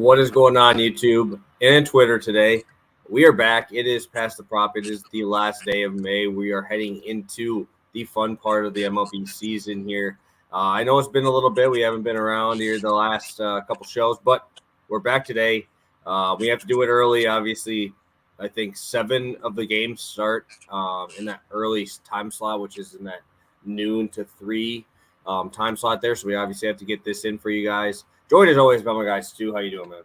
What is going on, YouTube and Twitter today? We are back. It is past the prop. It is the last day of May. We are heading into the fun part of the MLB season here. I know it's been a little bit. We haven't been around here the last couple shows, but we're back today. We have to do it early. Obviously, I think 7 of the games start in that early time slot, which is in that noon to 3 time slot there. So we obviously have to get this in for you guys. Joined as always by my guy Stu. How you doing, man?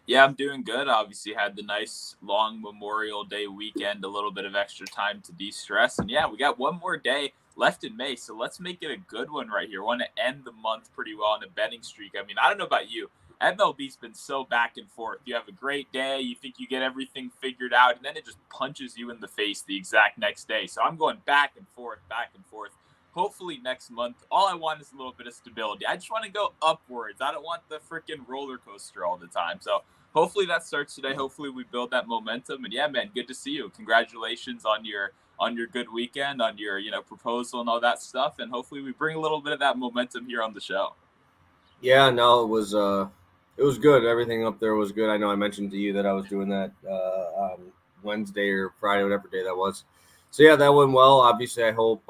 Yeah, I'm doing good. Obviously had the nice long Memorial Day weekend, a little bit of extra time to de-stress. And yeah, we got one more day left in May, so let's make it a good one right here. Want to end the month pretty well on a betting streak. I mean, I don't know about you. MLB's been so back and forth. You have a great day, you think you get everything figured out, and then it just punches you in the face the exact next day. So I'm going back and forth, back and forth. Hopefully next month, all I want is a little bit of stability. I just want to go upwards. I don't want the freaking roller coaster all the time. So hopefully that starts today. Hopefully we build that momentum. And yeah, man, good to see you. Congratulations on your good weekend, on your proposal and all that stuff. And hopefully we bring a little bit of that momentum here on the show. Yeah, no, it was good. Everything up there was good. I know I mentioned to you that I was doing that on Wednesday or Friday, whatever day that was. So yeah, that went well. Obviously, I hope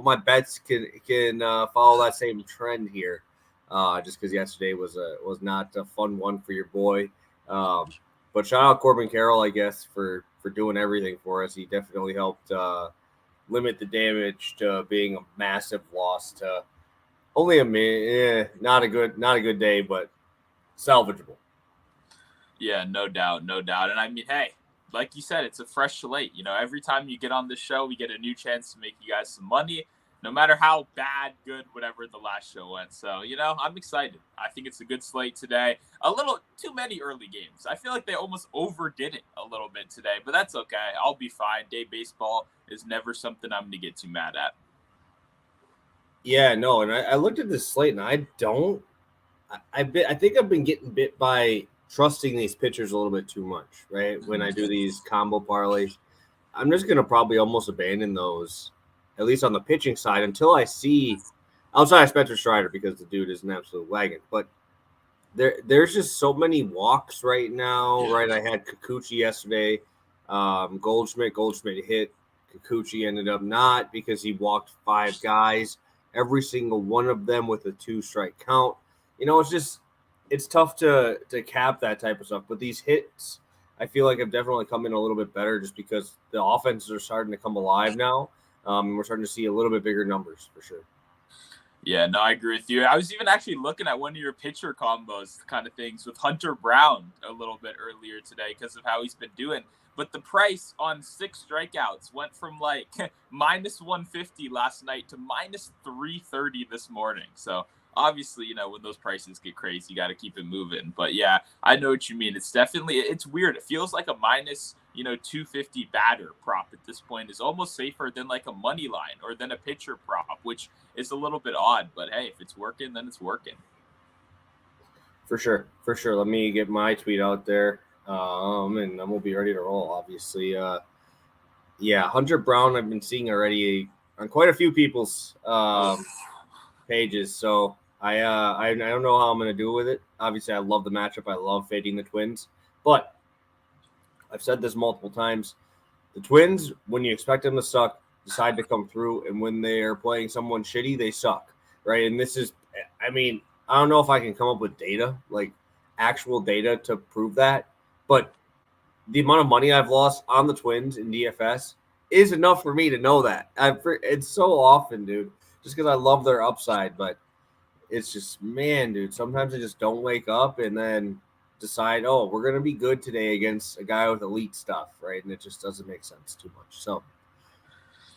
my bets can follow that same trend here. Just because yesterday was not a fun one for your boy. But shout out Corbin Carroll, I guess, for doing everything for us. He definitely helped limit the damage to being a massive loss to only a minute. Not a good day, but salvageable. Yeah, no doubt. And I mean, hey, like you said, it's a fresh slate. Every time you get on this show, we get a new chance to make you guys some money, no matter how bad, good, whatever the last show went. So, I'm excited. I think it's a good slate today. A little too many early games. I feel like they almost overdid it a little bit today, but that's okay. I'll be fine. Day baseball is never something I'm going to get too mad at. Yeah, no, and I looked at this slate, and I think I've been getting bit by trusting these pitchers a little bit too much, right? When I do these combo parlays, I'm just going to probably almost abandon those, at least on the pitching side, until I see outside of Spencer Strider, because the dude is an absolute wagon. But there's just so many walks right now, right? I had Kikuchi yesterday. Goldschmidt hit. Kikuchi ended up not because he walked 5 guys, every single one of them with a 2-strike count. It's tough to cap that type of stuff. But these hits, I feel like have definitely come in a little bit better just because the offenses are starting to come alive now. And we're starting to see a little bit bigger numbers for sure. Yeah, no, I agree with you. I was even actually looking at one of your pitcher combos kind of things with Hunter Brown a little bit earlier today because of how he's been doing. But the price on 6 strikeouts went from like minus 150 last night to minus 330 this morning. So obviously, when those prices get crazy, you got to keep it moving. But yeah, I know what you mean. It's weird. It feels like a minus 250 batter prop at this point is almost safer than like a money line or than a pitcher prop, which is a little bit odd. But hey, if it's working, then it's working. For sure. Let me get my tweet out there, and then we'll be ready to roll. Obviously, Hunter Brown I've been seeing already on quite a few people's pages. So I don't know how I'm going to do with it. Obviously, I love the matchup. I love fading the Twins, but I've said this multiple times. The Twins, when you expect them to suck, decide to come through, and when they are playing someone shitty, they suck, right? And this is, I mean, I don't know if I can come up with data, like actual data to prove that, but the amount of money I've lost on the Twins in DFS is enough for me to know that. It's so often, dude, just because I love their upside, but it's just, man, dude, sometimes I just don't wake up and then decide, oh, we're going to be good today against a guy with elite stuff, right? And it just doesn't make sense too much. So,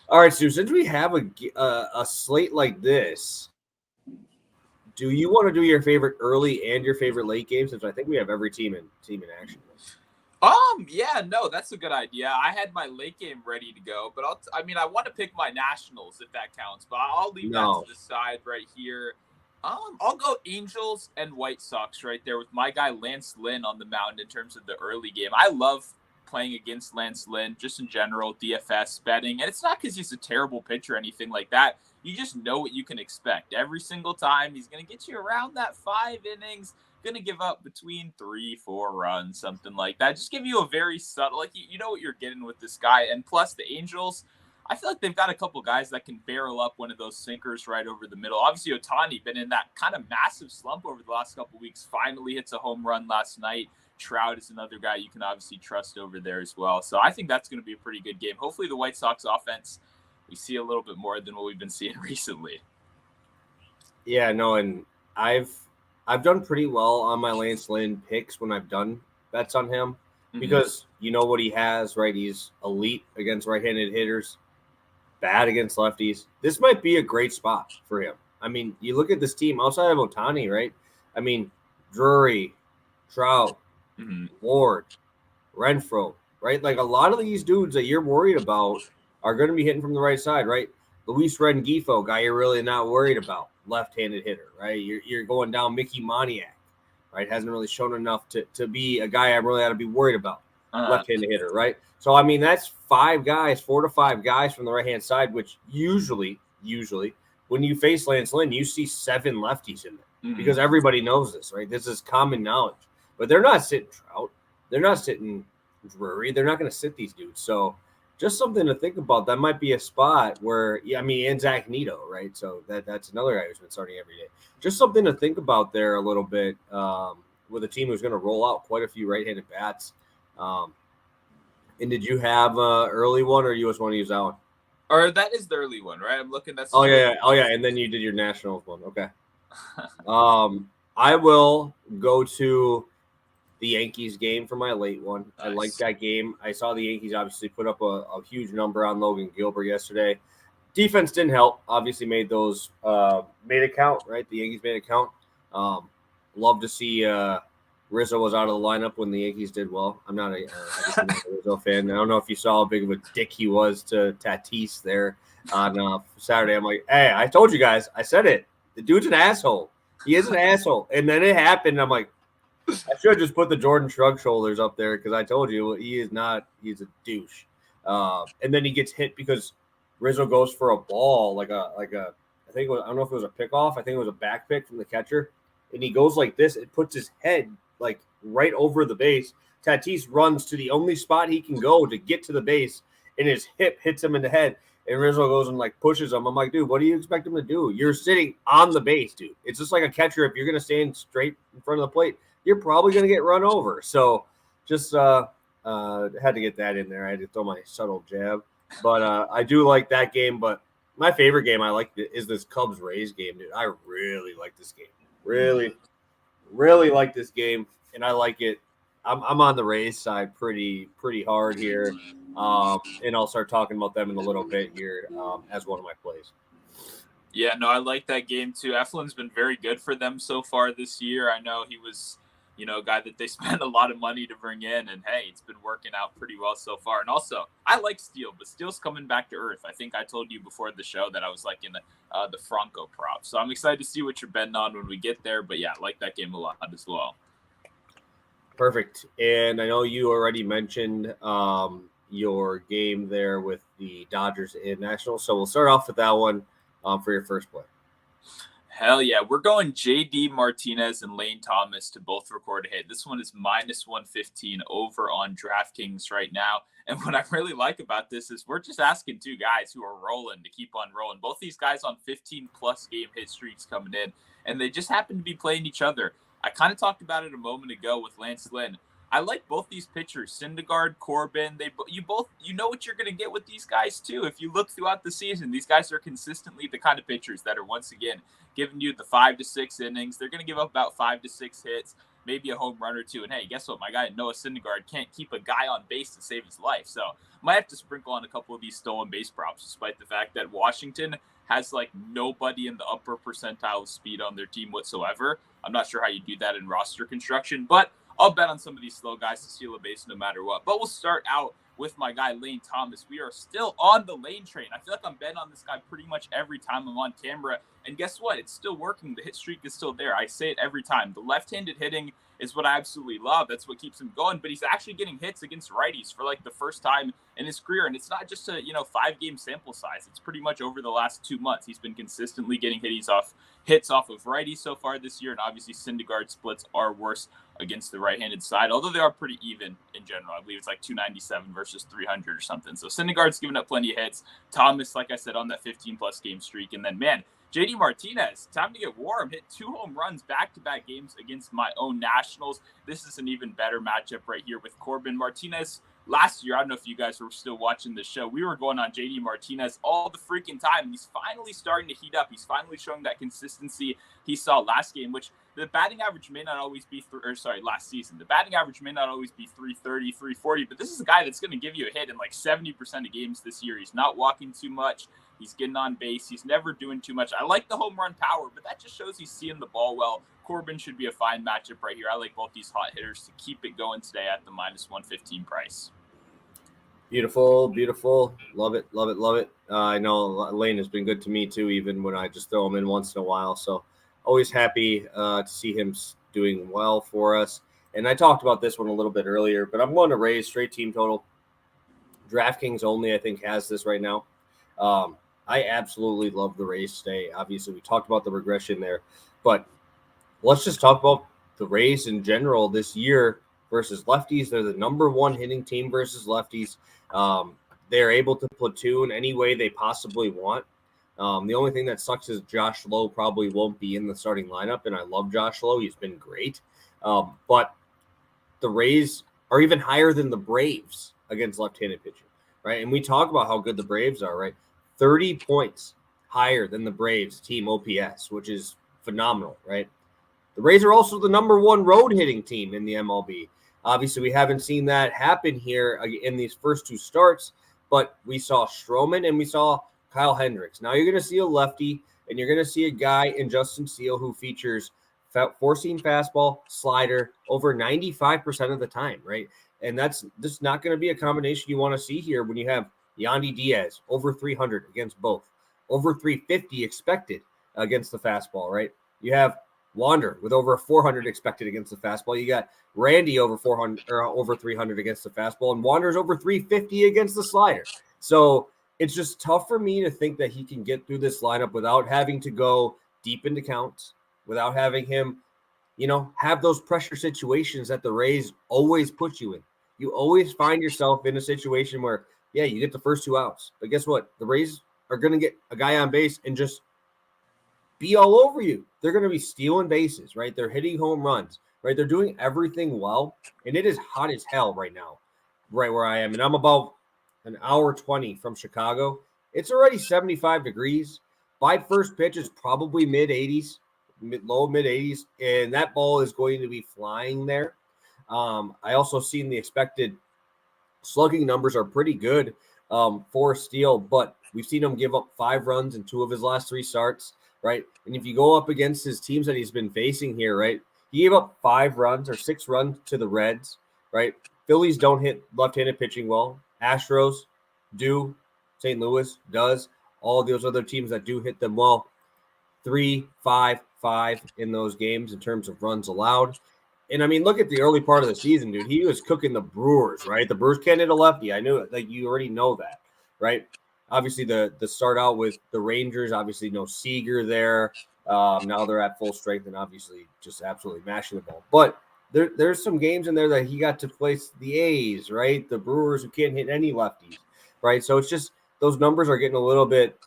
all right, Stu, since we have a slate like this, do you want to do your favorite early and your favorite late games? Since I think we have every team in action. Yeah, no, that's a good idea. I had my late game ready to go, but I want to pick my Nationals if that counts, but I'll leave that to the side right here. I'll go Angels and White Sox right there with my guy Lance Lynn on the mound in terms of the early game. I love playing against Lance Lynn, just in general, DFS betting, and it's not because he's a terrible pitcher or anything like that. You just know what you can expect. Every single time, he's going to get you around that 5 innings, going to give up between 3-4 runs, something like that. Just give you a very subtle, like, you know what you're getting with this guy. And plus the Angels, I feel like they've got a couple guys that can barrel up one of those sinkers right over the middle. Obviously, Ohtani been in that kind of massive slump over the last couple weeks. Finally hits a home run last night. Trout is another guy you can obviously trust over there as well. So I think that's going to be a pretty good game. Hopefully the White Sox offense, we see a little bit more than what we've been seeing recently. Yeah, no, and I've done pretty well on my Lance Lynn picks when I've done bets on him because you know what he has, right? He's elite against right-handed hitters, bad against lefties. This might be a great spot for him. I mean, you look at this team outside of Ohtani, right? I mean, Drury, Trout, Ward, Renfroe, right? Like a lot of these dudes that you're worried about are going to be hitting from the right side, right? Luis Rengifo, guy you're really not worried about, left-handed hitter, right? You're going down Mickey Moniak, right? Hasn't really shown enough to be a guy I'm really ought to be worried about, left-handed hitter, right? So, I mean, that's 4 to 5 guys from the right-hand side, which usually, when you face Lance Lynn, you see 7 lefties in there because everybody knows this, right? This is common knowledge. But they're not sitting Trout. They're not sitting Drury. They're not going to sit these dudes. So just something to think about. That might be a spot where, and Zach Neto, right? So that's another guy who's been starting every day. Just something to think about there a little bit with a team who's going to roll out quite a few right-handed bats. And did you have an early one, or you just want to use that one? Or that is the early one, right? I'm looking. That's yeah. And then you did your Nationals one. Okay. I will go to the Yankees game for my late one. Nice. I like that game. I saw the Yankees obviously put up a huge number on Logan Gilbert yesterday. Defense didn't help. Obviously made those made a count, right? The Yankees made a count. Love to see Rizzo was out of the lineup when the Yankees did well. I'm not a Rizzo fan. I don't know if you saw how big of a dick he was to Tatis there on Saturday. I'm like, hey, I told you guys. I said it. The dude's an asshole. He is an asshole. And then it happened. I'm like, I should have just put the Jordan Shrug shoulders up there because I told you he is not. He's a douche. And then he gets hit because Rizzo goes for a ball like a. I think it was, I don't know if it was a pickoff. I think it was a back pick from the catcher, and he goes like this. It puts his head like right over the base. Tatis runs to the only spot he can go to get to the base, and his hip hits him in the head. And Rizzo goes and like pushes him. I'm like, dude, what do you expect him to do? You're sitting on the base, dude. It's just like a catcher. If you're gonna stand straight in front of the plate, you're probably going to get run over. So just had to get that in there. I had to throw my subtle jab. But I do like that game. But my favorite game I like is this Cubs-Rays game, dude. I really like this game. Really, really like this game. And I like it. I'm on the Rays side pretty hard here. And I'll start talking about them in a little bit here as one of my plays. Yeah, no, I like that game too. Eflin's been very good for them so far this year. I know he was a guy that they spent a lot of money to bring in, and hey, it's been working out pretty well so far. And also, I like Steele, but Steele's coming back to earth. I think I told you before the show that I was like in the Franco prop. So I'm excited to see what you're betting on when we get there. But yeah, I like that game a lot as well. Perfect. And I know you already mentioned your game there with the Dodgers and Nationals. So we'll start off with that one for your first play. Hell yeah. We're going JD Martinez and Lane Thomas to both record a hit. This one is -115 over on DraftKings right now. And what I really like about this is we're just asking 2 guys who are rolling to keep on rolling. Both these guys on 15-plus game hit streaks coming in, and they just happen to be playing each other. I kind of talked about it a moment ago with Lance Lynn. I like both these pitchers, Syndergaard, Corbin. You know what you're going to get with these guys too. If you look throughout the season, these guys are consistently the kind of pitchers that are once again giving you the 5 to 6 innings. They're going to give up about 5 to 6 hits, maybe a home run or 2. And hey, guess what? My guy Noah Syndergaard can't keep a guy on base to save his life. So might have to sprinkle on a couple of these stolen base props, despite the fact that Washington has like nobody in the upper percentile of speed on their team whatsoever. I'm not sure how you do that in roster construction, but I'll bet on some of these slow guys to steal a base no matter what. But we'll start out with my guy, Lane Thomas. We are still on the Lane train. I feel like I'm betting on this guy pretty much every time I'm on camera. And guess what? It's still working. The hit streak is still there. I say it every time. The left-handed hitting is what I absolutely love. That's what keeps him going. But he's actually getting hits against righties for like the first time in his career. And it's not just a 5-game sample size. It's pretty much over the last 2 months. He's been consistently getting hits off of righties so far this year. And obviously Syndergaard splits are worse against the right-handed side, although they are pretty even in general. I believe it's like 297 versus 300 or something. So Syndergaard's given up plenty of hits. Thomas, like I said, on that 15-plus game streak. And then, man, JD Martinez, time to get warm. Hit 2 home runs back-to-back games against my own Nationals. This is an even better matchup right here with Corbin. Martinez, last year, I don't know if you guys were still watching the show, we were going on JD Martinez all the freaking time. He's finally starting to heat up. He's finally showing that consistency he saw last game, which the batting average may not always be, last season. The batting average may not always be 330, 340, but this is a guy that's going to give you a hit in like 70% of games this year. He's not walking too much. He's getting on base. He's never doing too much. I like the home run power, but that just shows he's seeing the ball well. Corbin should be a fine matchup right here. I like both these hot hitters to keep it going today at the -115 price. Beautiful, beautiful. Love it, love it, love it. I know Lane has been good to me too, even when I just throw him in once in a while. So always happy to see him doing well for us. And I talked about this one a little bit earlier, but I'm going to raise straight team total. DraftKings only, I think, has this right now. I absolutely love the Rays today. Obviously, we talked about the regression there, but let's just talk about the Rays in general this year versus lefties. They're the number 1 hitting team versus lefties. They're able to platoon any way they possibly want. The only thing that sucks is Josh Lowe probably won't be in the starting lineup, and I love Josh Lowe. He's been great. But the Rays are even higher than the Braves against left-handed pitching, right? And we talk about how good the Braves are, right? 30 points higher than the Braves team OPS, which is phenomenal, right? The Rays are also the number 1 road hitting team in the MLB. Obviously, we haven't seen that happen here in these first 2 starts, but we saw Stroman and we saw Kyle Hendricks. Now you're going to see a lefty, and you're going to see a guy in Justin Steele who features four-seam fastball, slider over 95% of the time, right? And that's just not going to be a combination you want to see here when you have Yandy Diaz over 300 against both, over 350 expected against the fastball, right? You have Wander with over 400 expected against the fastball. You got Randy over 400 or over 300 against the fastball, and Wander's over 350 against the slider. So it's just tough for me to think that he can get through this lineup without having to go deep into counts, without having him, have those pressure situations that the Rays always put you in. You always find yourself in a situation where, you get the first 2 outs. But guess what? The Rays are going to get a guy on base and just be all over you. They're going to be stealing bases, right? They're hitting home runs, right? They're doing everything well. And it is hot as hell right now, right where I am. And I'm about an hour 20 from Chicago. It's already 75 degrees. By first pitch, it's probably mid-80s, low mid-80s. And that ball is going to be flying there. I also seen the expected slugging numbers are pretty good for Steele, but we've seen him give up 5 runs in 2 of his last 3 starts, right? And if you go up against his teams that he's been facing here, right, he gave up 5 runs or 6 runs to the Reds, right? Phillies don't hit left-handed pitching well. Astros do. St. Louis does. All of those other teams that do hit them well, 3, 5, 5 in those games in terms of runs allowed. And, I mean, look at the early part of the season, dude. He was cooking the Brewers, right? The Brewers can't hit a lefty. I knew it. Like, you already know that, right? Obviously, the start out with the Rangers, obviously no Seager there. Now they're at full strength and obviously just absolutely mashing the ball. But there's some games in there that he got to place the A's, right? The Brewers who can't hit any lefties, right? So it's just those numbers are getting a little bit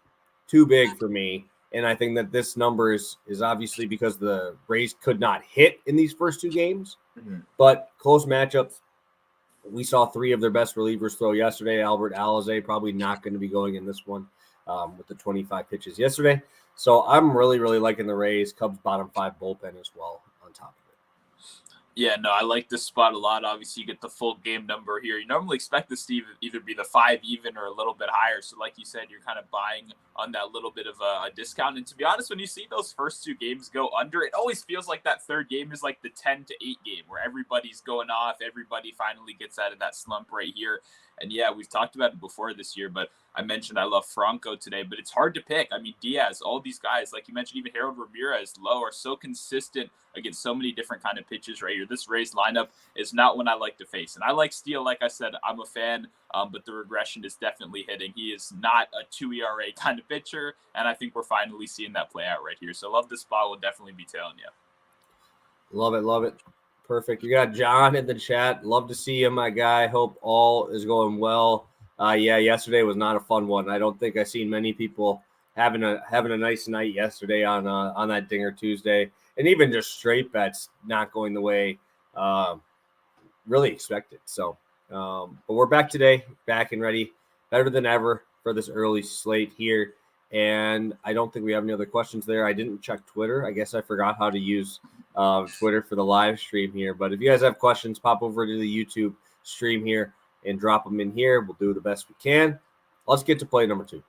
too big for me. And I think that this number is obviously because the Rays could not hit in these first 2 games, but close matchups. We saw 3 of their best relievers throw yesterday. Albert Alizé probably not going to be going in this one with the 25 pitches yesterday. So I'm really, really liking the Rays. Cubs bottom 5 bullpen as well on top of it. Yeah, no, I like this spot a lot. Obviously, you get the full game number here. You normally expect this to either be the 5 even or a little bit higher. So like you said, you're kind of buying on that little bit of a discount. And to be honest, when you see those first 2 games go under, it always feels like that third game is like the 10-8 game where everybody's going off. Everybody finally gets out of that slump right here. And yeah, we've talked about it before this year, but I mentioned I love Franco today, but it's hard to pick. I mean, Diaz, all these guys, like you mentioned, even Harold Ramirez, Lowe, are so consistent against so many different kind of pitches right here. This Rays lineup is not one I like to face. And I like Steele. Like I said, I'm a fan, but the regression is definitely hitting. He is not a 2 ERA kind of pitcher, and I think we're finally seeing that play out right here. So love this spot. Will definitely be telling you. Love it, love it. Perfect. You got John in the chat. Love to see you, my guy. Hope all is going well. Yeah, yesterday was not a fun one. I don't think I've seen many people having a nice night yesterday on that Dinger Tuesday, and even just straight bets not going the way really expected. So, but we're back today, back and ready, better than ever for this early slate here. And I don't think we have any other questions there. I didn't check Twitter. I guess I forgot how to use Twitter for the live stream here. But if you guys have questions, pop over to the YouTube stream here and drop them in here. We'll do the best we can. Let's get to play number 2.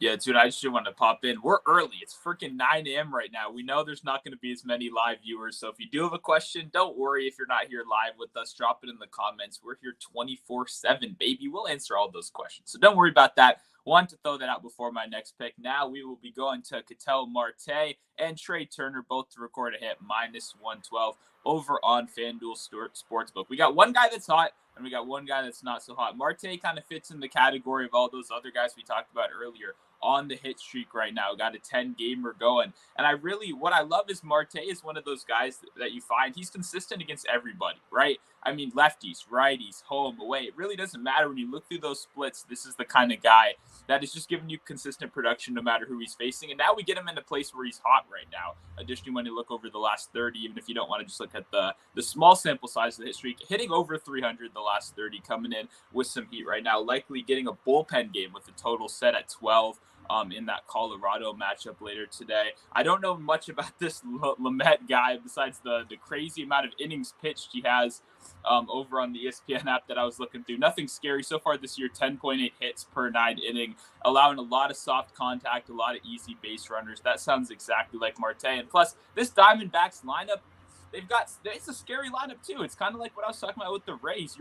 Yeah, dude, I just want to pop in. We're early. It's freaking 9 a.m. right now. We know there's not going to be as many live viewers. So if you do have a question, don't worry if you're not here live with us. Drop it in the comments. We're here 24/7, baby. We'll answer all those questions. So don't worry about that. Want to throw that out before my next pick. Now we will be going to Ketel Marte and Trey Turner, both to record a hit, -112 over on FanDuel Sportsbook. We got one guy that's hot, and we got one guy that's not so hot. Marte kind of fits in the category of all those other guys we talked about earlier. On the hit streak right now, got a 10-gamer going. And what I love is Marte is one of those guys that you find he's consistent against everybody, right? I mean, lefties, righties, home, away. It really doesn't matter when you look through those splits. This is the kind of guy that is just giving you consistent production no matter who he's facing. And now we get him in a place where he's hot right now. Additionally, when you look over the last 30, even if you don't want to just look at the small sample size of the hit streak, hitting over 300 the last 30, coming in with some heat right now, likely getting a bullpen game with the total set at 12. In that Colorado matchup later today. I don't know much about this Lamet guy besides the crazy amount of innings pitched he has over on the ESPN app that I was looking through. Nothing scary so far this year, 10.8 hits per 9 inning, allowing a lot of soft contact, a lot of easy base runners. That sounds exactly like Marte. And plus, this Diamondbacks lineup, it's a scary lineup too. It's kind of like what I was talking about with the Rays.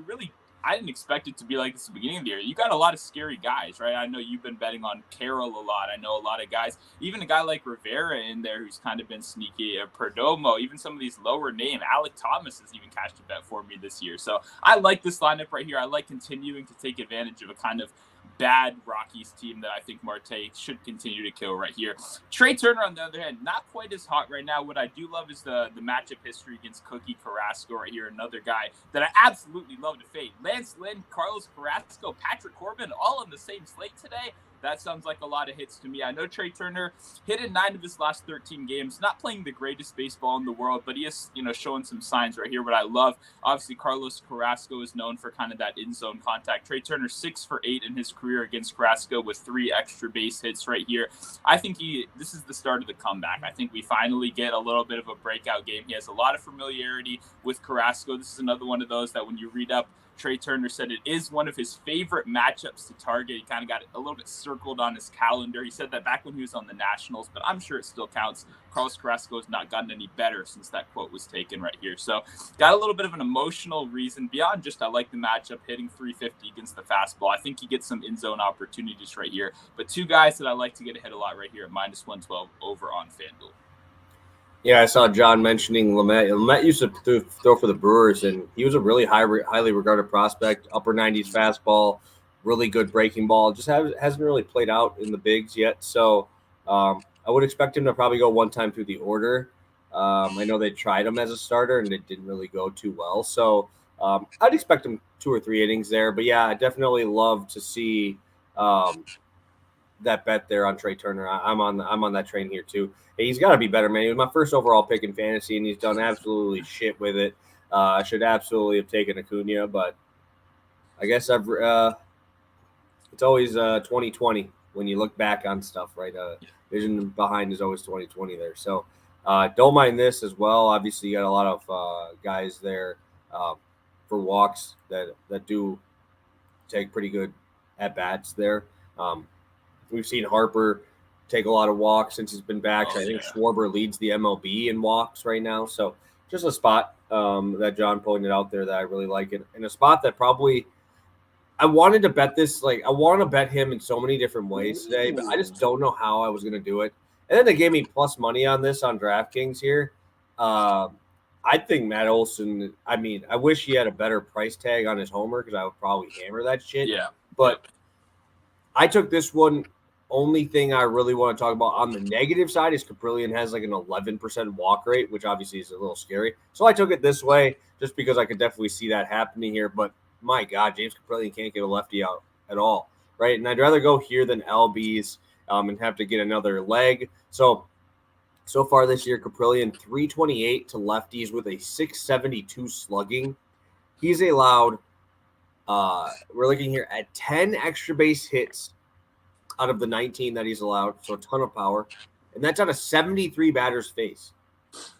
I didn't expect it to be like this at the beginning of the year. You got a lot of scary guys, right? I know you've been betting on Carroll a lot. I know a lot of guys, even a guy like Rivera in there who's kind of been sneaky, Perdomo, even some of these lower name. Alec Thomas has even cashed a bet for me this year. So I like this lineup right here. I like continuing to take advantage of a kind of bad Rockies team that I think Marte should continue to kill right here. Trey Turner, on the other hand, not quite as hot right now. What I do love is the matchup history against Cookie Carrasco right here. Another guy that I absolutely love to fade. Lance Lynn, Carlos Carrasco, Patrick Corbin, all on the same slate today. That sounds like a lot of hits to me. I know Trey Turner hit in 9 of his last 13 games. Not playing the greatest baseball in the world, but he is, showing some signs right here. What I love, obviously, Carlos Carrasco is known for kind of that in-zone contact. Trey Turner 6 for 8 in his career against Carrasco with 3 extra base hits right here. I think this is the start of the comeback. I think we finally get a little bit of a breakout game. He has a lot of familiarity with Carrasco. This is another one of those that when you read up, Trey Turner said it is one of his favorite matchups to target. He kind of got it a little bit circled on his calendar. He said that back when he was on the Nationals, but I'm sure it still counts. Carlos Carrasco has not gotten any better since that quote was taken right here. So got a little bit of an emotional reason beyond just I like the matchup, hitting 350 against the fastball. I think he gets some in-zone opportunities right here. But 2 guys that I like to get ahead a lot right here at -112 over on FanDuel. Yeah, I saw John mentioning Lamet. Lamet used to throw for the Brewers, and he was a really highly regarded prospect, upper 90s fastball, really good breaking ball. Just hasn't really played out in the bigs yet. So I would expect him to probably go one time through the order. I know they tried him as a starter, and it didn't really go too well. So I'd expect him 2 or 3 innings there. But, yeah, I definitely love to see that bet there on Trey Turner. I'm on that train here too. He's got to be better, man. He was my first overall pick in fantasy, and he's done absolutely shit with it. I should absolutely have taken Acuna, but I guess it's always 2020 when you look back on stuff, right? Vision behind is always 2020 there. So don't mind this as well. Obviously, you got a lot of guys there for walks that do take pretty good at bats there. We've seen Harper take a lot of walks since he's been back. I think Schwarber leads the MLB in walks right now. So just a spot that John pointed out there that I really like. And a spot that probably I wanted to bet this. Like, I want to bet him in so many different ways today, but I just don't know how I was going to do it. And then they gave me plus money on this on DraftKings here. I think Matt Olson. I mean, I wish he had a better price tag on his homer because I would probably hammer that shit. Yeah, but I took this one. Only thing I really want to talk about on the negative side is Caprillion has like an 11% walk rate, which obviously is a little scary. So I took it this way just because I could definitely see that happening here. But my God, James Caprillion can't get a lefty out at all, right? And I'd rather go here than LB's and have to get another leg. So far this year, Caprillion 328 to lefties with a 672 slugging. He's allowed, we're looking here at 10 extra base hits out of the 19 that he's allowed, so a ton of power. And that's on a 73 batter's face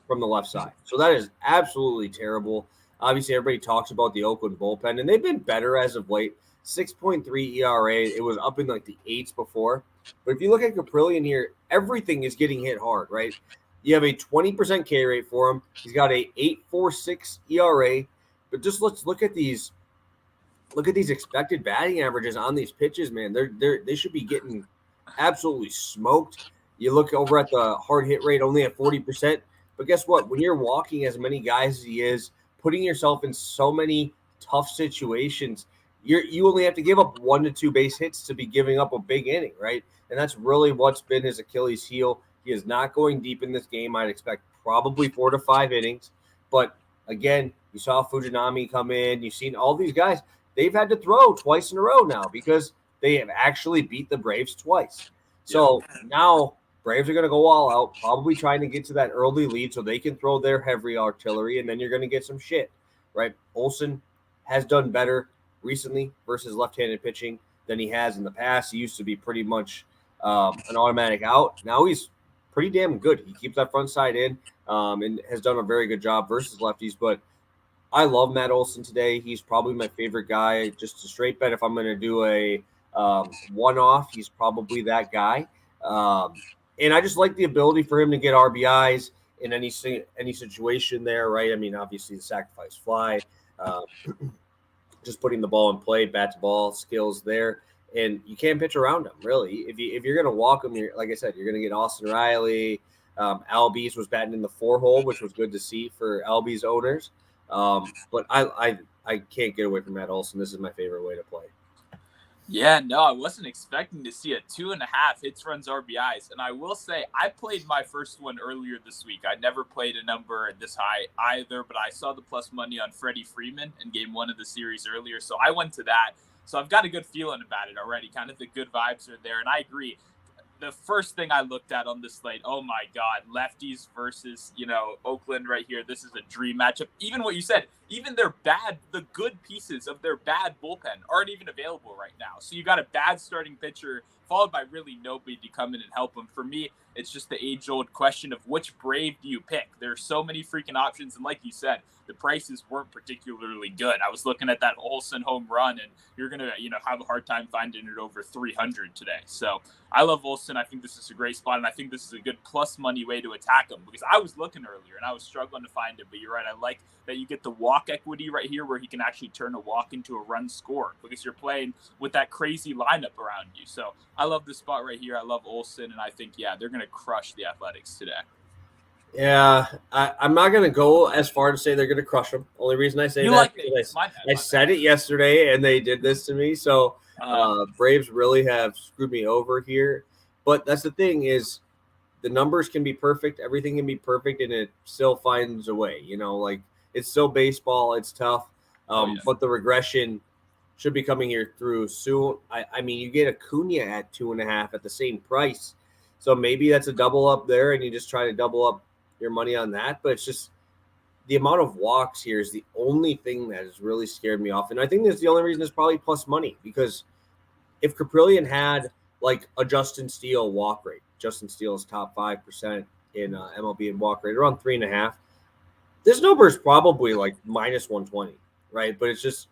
from the left side. So that is absolutely terrible. Obviously, everybody talks about the Oakland bullpen, and they've been better as of late. 6.3 ERA. It was up in like the 8s before. But if you look at Caprillion here, everything is getting hit hard, right? You have a 20% K rate for him. He's got a 8.46 ERA. But just let's look at these. Look at these expected batting averages on these pitches, man. They should be getting absolutely smoked. You look over at the hard hit rate, only at 40%. But guess what? When you're walking as many guys as he is, putting yourself in so many tough situations, you only have to give up 1 to 2 base hits to be giving up a big inning, right? And that's really what's been his Achilles heel. He is not going deep in this game. I'd expect probably 4 to 5 innings. But again, you saw Fujinami come in. You've seen all these guys. They've had to throw twice in a row now because they have actually beat the Braves twice. So now Braves are going to go all out, probably trying to get to that early lead so they can throw their heavy artillery, and then you're going to get some shit, right? Olson has done better recently versus left-handed pitching than he has in the past. He used to be pretty much an automatic out. Now he's pretty damn good. He keeps that front side in and has done a very good job versus lefties, but I love Matt Olson today. He's probably my favorite guy. Just a straight bet. If I'm going to do a one-off, he's probably that guy. And I just like the ability for him to get RBIs in any situation there, right? I mean, obviously the sacrifice fly, just putting the ball in play, bat to ball skills there, and you can't pitch around him really. If you're going to walk him, like I said, you're going to get Austin Riley. Albies was batting in the 4-hole, which was good to see for Albies owners. But I can't get away from Matt Olson. This is my favorite way to play. Yeah, no, I wasn't expecting to see a 2.5 hits, runs, RBIs. And I will say, I played my first one earlier this week. I never played a number this high either, but I saw the plus money on Freddie Freeman in game 1 of the series earlier. So I went to that. So I've got a good feeling about it already. Kind of the good vibes are there. And I agree. The first thing I looked at on this slate, oh my God, lefties versus, Oakland right here. This is a dream matchup. Even what you said, even the good pieces of their bad bullpen aren't even available right now. So you got a bad starting pitcher followed by really nobody to come in and help him. For me, it's just the age-old question of which Brave do you pick? There are so many freaking options. And like you said, the prices weren't particularly good. I was looking at that Olson home run, and you're going to, have a hard time finding it over 300 today. So I love Olson. I think this is a great spot, and I think this is a good plus money way to attack him because I was looking earlier, and I was struggling to find it. But you're right. I like that you get the walk equity right here where he can actually turn a walk into a run score because you're playing with that crazy lineup around you. So I love this spot right here. I love Olson, and I think, they're going to crush the Athletics today. Yeah, I'm not going to go as far to say they're going to crush them. Only reason I say I said it yesterday, and they did this to me. So Braves really have screwed me over here. But that's the thing is the numbers can be perfect. Everything can be perfect, and it still finds a way. It's still baseball. It's tough. But the regression should be coming here through soon. I mean, you get Acuna at 2.5 at the same price. So maybe that's a double up there, and you just try to double up your money on that. But it's just the amount of walks here is the only thing that has really scared me off. And I think that's the only reason it's probably plus money because if Caprillion had like a Justin Steele walk rate, Justin Steele is top 5% in MLB and walk rate, around 3.5. This number is probably like minus 120, right? But it's just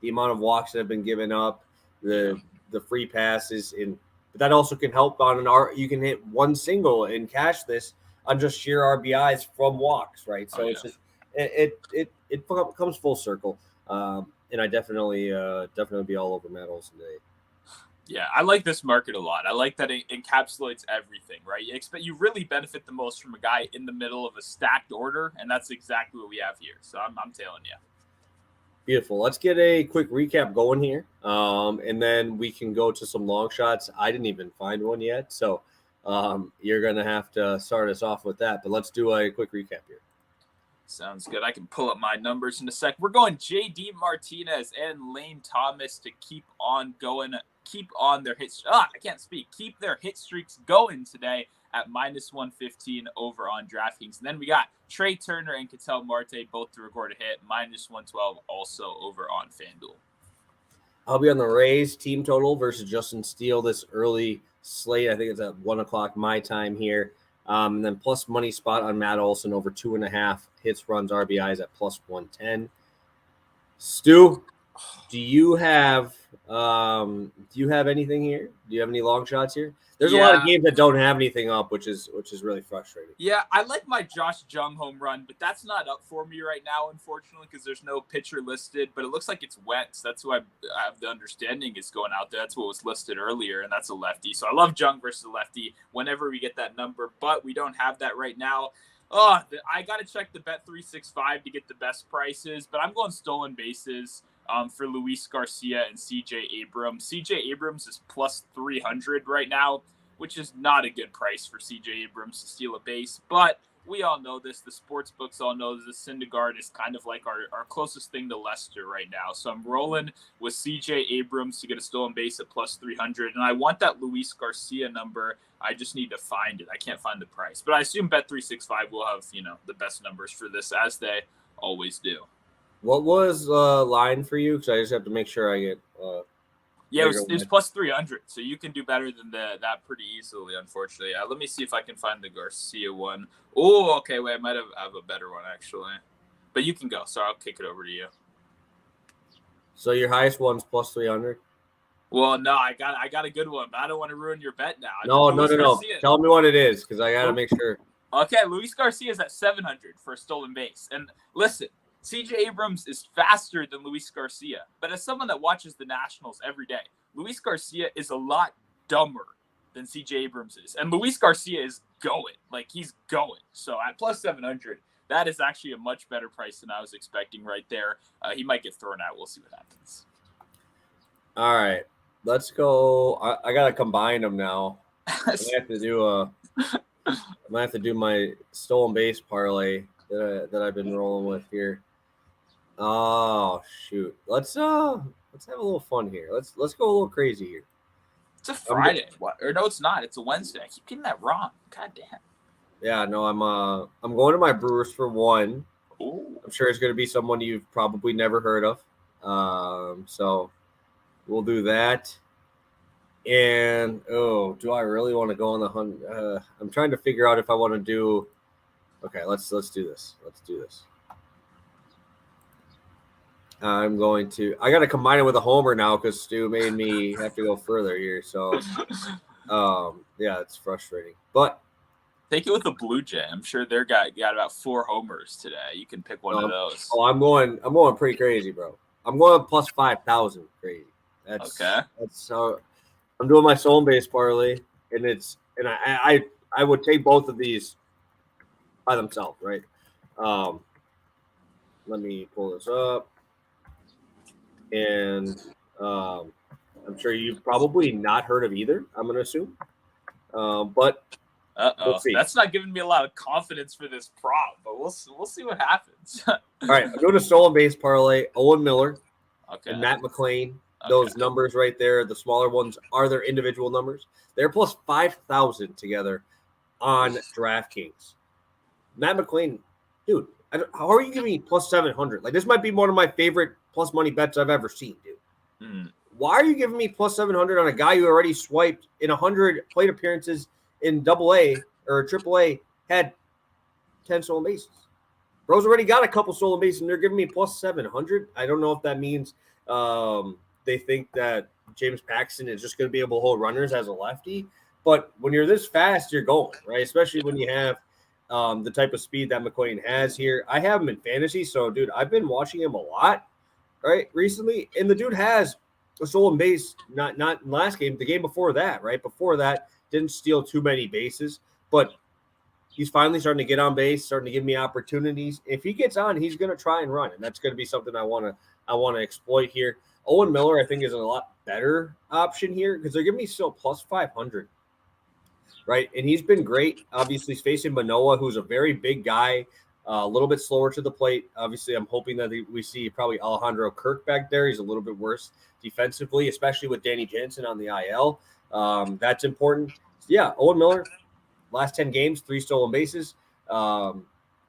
the amount of walks that have been given up, the free passes, but that also can help on you can hit one single and cash this on just sheer RBIs from walks, right? So it's just it comes full circle. And I definitely be all over Matt Olson today. Yeah, I like this market a lot. I like that it encapsulates everything, right? You really benefit the most from a guy in the middle of a stacked order, and that's exactly what we have here. So I'm telling you. Beautiful. Let's get a quick recap going here, and then we can go to some long shots. I didn't even find one yet, so you're going to have to start us off with that. But let's do a quick recap here. Sounds good. I can pull up my numbers in a sec. We're going J.D. Martinez and Lane Thomas to keep on going, keep on their hits. I can't speak. Keep their hit streaks going today at -115 over on DraftKings. And then we got Trey Turner and Ketel Marte both to record a hit, -112 also over on FanDuel. I'll be on the Rays team total versus Justin Steele this early slate. I think it's at 1 o'clock my time here. And then plus money spot on Matt Olson over 2.5 hits, runs, RBIs at +110. Stu, do you have anything here? Do you have any long shots here? There's a lot of games that don't have anything up, which is really frustrating. Yeah, I like my Josh Jung home run, but that's not up for me right now, unfortunately, because there's no pitcher listed. But it looks like it's Wentz. That's who I have the understanding is going out there. That's what was listed earlier, and that's a lefty. So I love Jung versus a lefty whenever we get that number, but we don't have that right now. I got to check the Bet365 to get the best prices, but I'm going stolen bases for Luis Garcia and CJ Abrams. CJ Abrams is +300 right now, which is not a good price for CJ Abrams to steal a base. But we all know this. The sports books all know this. Syndergaard is kind of like our closest thing to Lester right now. So I'm rolling with CJ Abrams to get a stolen base at +300. And I want that Luis Garcia number. I just need to find it. I can't find the price. But I assume Bet365 will have, the best numbers for this, as they always do. What was line for you? Because I just have to make sure I get it was +300, so you can do better than that pretty easily, unfortunately. Let me see if I can find the Garcia one. Oh, okay, wait, I might have a better one, actually. But you can go, so I'll kick it over to you. So your highest one's +300? Well, no, I got a good one, but I don't want to ruin your bet now. No. Tell me what it is, because I got to make sure. Okay, Luis Garcia is at 700 for a stolen base. And listen, CJ Abrams is faster than Luis Garcia, but as someone that watches the Nationals every day, Luis Garcia is a lot dumber than CJ Abrams is. And Luis Garcia is going. Like, he's going. So at +700, that is actually a much better price than I was expecting right there. He might get thrown out. We'll see what happens. All right. Let's go. I got to combine them now. I have to do my stolen base parlay that I've been rolling with here. Oh shoot! Let's have a little fun here. Let's go a little crazy here. It's a Friday, no, it's not. It's a Wednesday. I keep getting that wrong. God damn. Yeah, no, I'm going to my Brewers for one. Ooh. I'm sure it's going to be someone you've probably never heard of. So we'll do that. And do I really want to go on the hunt? I'm trying to figure out if I want to do. Okay, let's do this. Let's do this. I got to combine it with a homer now because Stu made me have to go further here. So, yeah, it's frustrating. But take it with a Blue Jay. I'm sure they're got about 4 homers today. You can pick one of those. Oh, I'm going pretty crazy, bro. I'm going +5,000 crazy. That's okay. I'm doing my stolen base parlay, and I would take both of these by themselves, right? Let me pull this up. And I'm sure you've probably not heard of either, I'm going to assume. But we'll see. That's not giving me a lot of confidence for this prop, but we'll see what happens. All right, I'm doing a stolen base parlay. Owen Miller and Matt McClain. Those numbers right there, the smaller ones are their individual numbers. They're +5,000 together on DraftKings. Matt McClain, dude, how are you giving me +700? Like, this might be one of my favorite plus money bets I've ever seen, dude. Why are you giving me +700 on a guy who already swiped in 100 plate appearances in AA or AAA, had 10 stolen bases? Bro's already got a couple stolen bases, and they're giving me +700. I don't know if that means they think that James Paxton is just going to be able to hold runners as a lefty. But when you're this fast, you're going, right? Especially when you have the type of speed that McClain has here. I have him in fantasy, so, dude, I've been watching him a lot. right, recently, and the dude has a stolen base, not in the last game, the game before that, right? Before that, didn't steal too many bases, but he's finally starting to get on base, starting to give me opportunities. If he gets on, he's going to try and run, and that's going to be something I want to exploit here. Owen Miller, I think, is a lot better option here because they're giving me still plus 500, right? And he's been great. Obviously, he's facing Manoah, who's a very big guy, a little bit slower to the plate. Obviously, I'm hoping that we see probably Alejandro Kirk back there. He's a little bit worse defensively, especially with Danny Jansen on the IL. That's important. Yeah, Owen Miller, last 10 games, 3 stolen bases.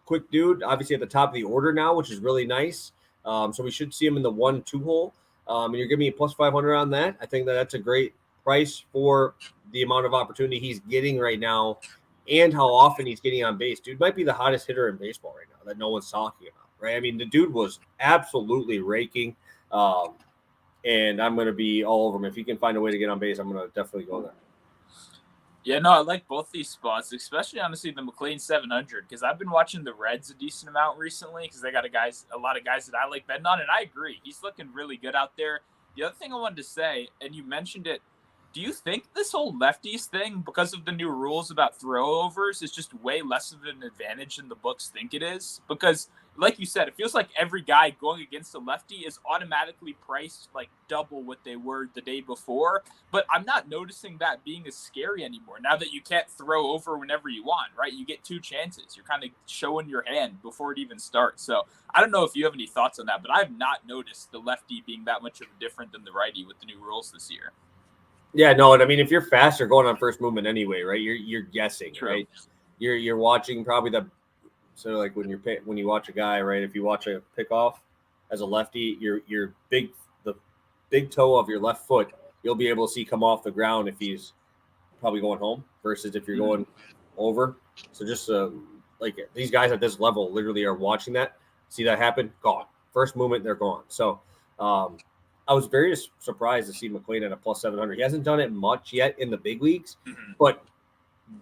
Quick dude, obviously at the top of the order now, which is really nice. So we should see him in the 1-2 hole. And you're giving me plus 500 on that. I think that's a great price for the amount of opportunity he's getting right now and how often he's getting on base. Dude might be the hottest hitter in baseball right now that no one's talking about, right? I mean, the dude was absolutely raking. And I'm going to be all over him. If he can find a way to get on base, I'm going to definitely go there. Yeah, no, I like both these spots, especially honestly the McLean 700, because I've been watching the Reds a decent amount recently because they got a lot of guys that I like betting on, and I agree. He's looking really good out there. The other thing I wanted to say, and you mentioned it, do you think this whole lefties thing, because of the new rules about throwovers, is just way less of an advantage than the books think it is? Because, like you said, it feels like every guy going against a lefty is automatically priced like double what they were the day before. But I'm not noticing that being as scary anymore. Now that you can't throw over whenever you want, right? You get 2 chances. You're kind of showing your hand before it even starts. So I don't know if you have any thoughts on that, but I've not noticed the lefty being that much of a different than the righty with the new rules this year. Yeah, no, and I mean, if you're faster going on first movement anyway, right? You're guessing, True. right? You're watching probably like when you watch a guy, right? If you watch a pickoff as a lefty, the big toe of your left foot, you'll be able to see come off the ground if he's probably going home versus if you're going over. So just like these guys at this level literally are watching that, see that happen, gone. First movement, they're gone. So I was very surprised to see McLean at a plus 700. He hasn't done it much yet in the big leagues, but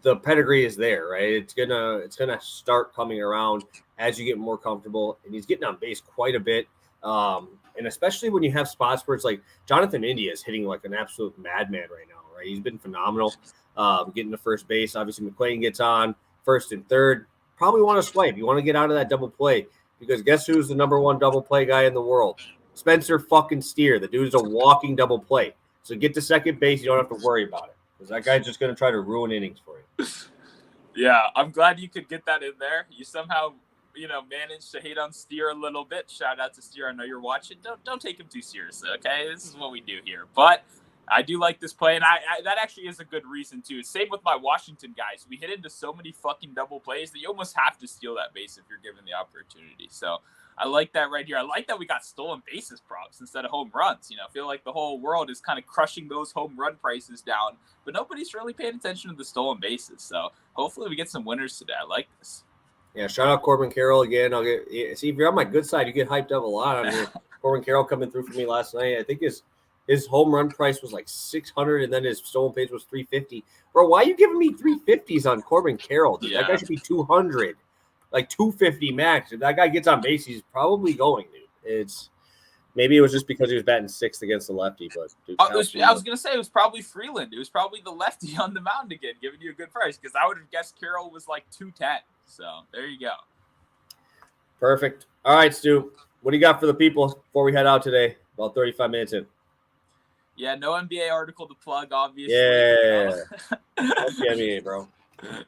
the pedigree is there, right? It's gonna start coming around as you get more comfortable, and he's getting on base quite a bit. And especially when you have spots where it's like Jonathan India is hitting like an absolute madman right now, right? He's been phenomenal, getting to first base. Obviously, McLean gets on first and third. Probably want to swipe. You want to get out of that double play because guess who's the number 1 double play guy in the world? Spencer fucking Steer. The dude's a walking double play. So get to second base. You don't have to worry about it because that guy's just going to try to ruin innings for you. Yeah, I'm glad you could get that in there. You somehow, managed to hate on Steer a little bit. Shout out to Steer. I know you're watching. Don't take him too seriously, okay? This is what we do here. But I do like this play, and I that actually is a good reason, too. Same with my Washington guys. We hit into so many fucking double plays that you almost have to steal that base if you're given the opportunity. So I like that right here. I like that we got stolen bases props instead of home runs. I feel like the whole world is kind of crushing those home run prices down, but nobody's really paying attention to the stolen bases. So hopefully we get some winners today. I like this. Yeah, shout out Corbin Carroll again. See if you're on my good side, you get hyped up a lot on here. Corbin Carroll coming through for me last night. I think his home run price was like 600, and then his stolen base was 350. Bro, why are you giving me 350s on Corbin Carroll? Dude? Yeah. That guy should be 200. Like 250 max. If that guy gets on base, he's probably going, dude. Maybe it was just because he was batting 6th against the lefty, but dude, I was gonna say it was probably Freeland. It was probably the lefty on the mound again, giving you a good price because I would have guessed Carroll was like 210. So there you go. Perfect. All right, Stu. What do you got for the people before we head out today? About 35 minutes in. Yeah, no NBA article to plug, obviously. Yeah. Fuck the NBA, bro.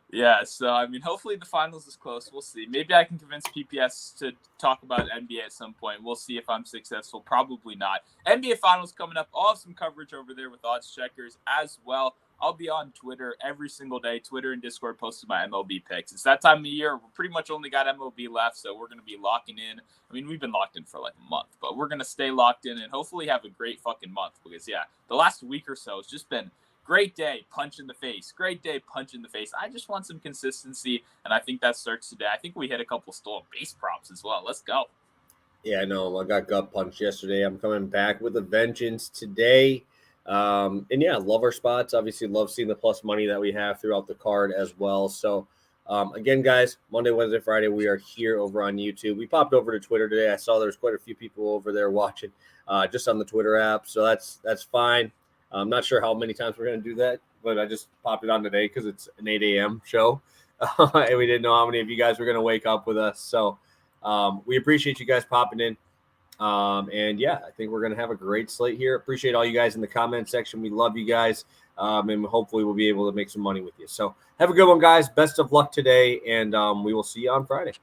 Yeah, so I mean, hopefully the finals is close. We'll see. Maybe I can convince PPS to talk about NBA at some point. We'll see if I'm successful. Probably not. NBA finals coming up. I'll have some coverage over there with odds checkers as well. I'll be on Twitter every single day. Twitter and Discord posting my MLB picks. It's that time of year. We're pretty much only got MLB left, so we're going to be locking in. I mean, we've been locked in for like a month, but we're going to stay locked in and hopefully have a great fucking month because, yeah, the last week or so has just been great day, punch in the face. Great day, punch in the face. I just want some consistency, and I think that starts today. I think we hit a couple stolen base props as well. Let's go. Yeah, I know. I got gut punched yesterday. I'm coming back with a vengeance today. And yeah, love our spots. Obviously, love seeing the plus money that we have throughout the card as well. So Again, guys, Monday, Wednesday, Friday, we are here over on YouTube. We popped over to Twitter today. I saw there's quite a few people over there watching just on the Twitter app, so that's fine. I'm not sure how many times we're going to do that, but I just popped it on today because it's an 8 a.m. show, and we didn't know how many of you guys were going to wake up with us. So we appreciate you guys popping in. And yeah, I think we're going to have a great slate here. Appreciate all you guys in the comment section. We love you guys. And hopefully we'll be able to make some money with you. So have a good one, guys. Best of luck today. And we will see you on Friday.